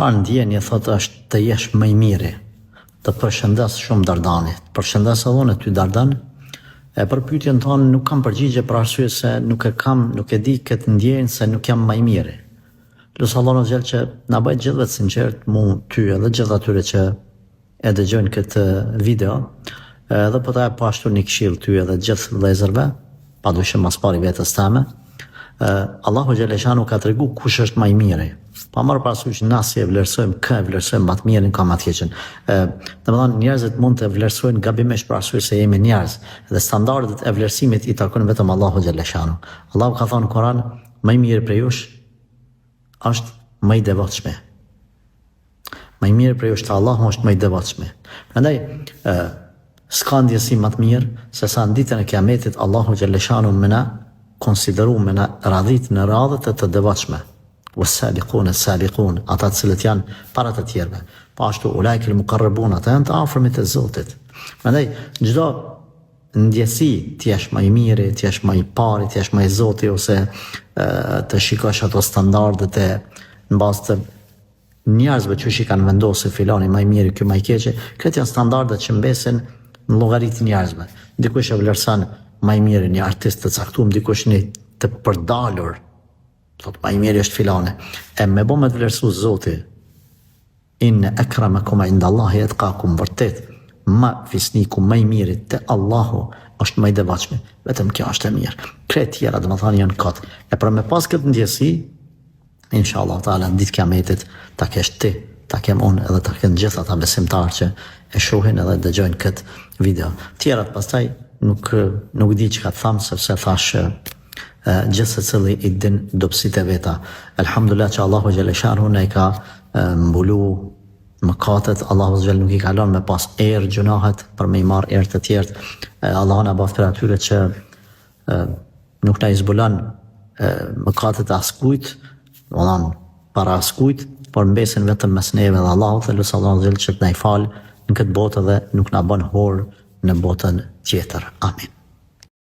Çfarë ndjenje thotë është të jesh më i miri? Të përshëndes shumë Dardani. Të përshëndes edhe unë ty Dardan. E për pyetjen tonë nuk kam përgjigje për arsye se nuk e di këtë ndjenjë se nuk jam më i miri. Lutë Allahun xhel që na bëj gjithëve të sinqert, mu, ty edhe gjithë atyre që e dëgjojnë këtë video, edhe po ta jap ashtu një këshill ty edhe gjithë vëllezërve, padyshim mas pari vetes tame. Allahu xhaleshanu ka tregu kush është më i miri. Pa marrë parasysh na si e vlerësojmë më të mirin ka më të keqen. Domethënë njerëzit mund të vlerësojnë gabimisht për arsye se jemi njerëz dhe standardet e vlerësimit i takojnë vetëm Allahu xhaleshanu. Allahu ka thënë në Kur'an, më i miri prej jush është më i devotshëm. Më i miri prej jush te Allahu është më i devotshëm. Prandaj s'ka ndjesi më të mirë se sa në ditën e Kiametit Allahu xhaleshanu më na konsideru me në radhit në radhët e të devotshme. Was-sabiqun, ata të cilët janë para të tjerëve. Po ashtu ulaikal muqarrabun, ata janë të afërmit e Zotit. Prandaj çdo ndjesi ti jesh më i miri, ti jesh më i pari, ti jesh më i Zotit ose të shikosh ato standardet e mbas të njerëzve që i kanë vendosur filani më i miri, ky më i keq, këto janë standardet që mbesin në llogaritë njerëzve. Dikush e vlerëson më i miri një artist të caktuar, dikush një të përdalur, thotë më i miri është filane. E me bë me të vlerësu Zoti, inna akramakum indallahi atqakum, vërtet më fisniku më i miri te Allahu është më i devotshëm. Vetëm kjo është e mirë. Këto tjera domethënë janë kot. E për me pas këtë ndjesi, inshallah taala në ditë Kiametit ta kesh ti, ta kem unë edhe ta kenë gjithë ata besimtarë që e shohin edhe dëgjojnë këtë video. Tjerat pastaj nuk di që ka të thamë, sepse thash gjithë se cili i din dobësitë e veta. Elhamdulillah që Allahu xhaleshanu ne ka mbulu mëkatet, Allahu xhel nuk i ka lënë me pas erë gjunahet për me i marrë erë të tjerët. Allahu na bëft për atyre që nuk na i zbulon mëkatet e askujt, domethënë para askujt, por mbesin vetëm mes neve dhe Allahut, dhe lutë Allahu xhel që të na i falë në këtë botë dhe nuk na bën hor në botën tjetër. Amin.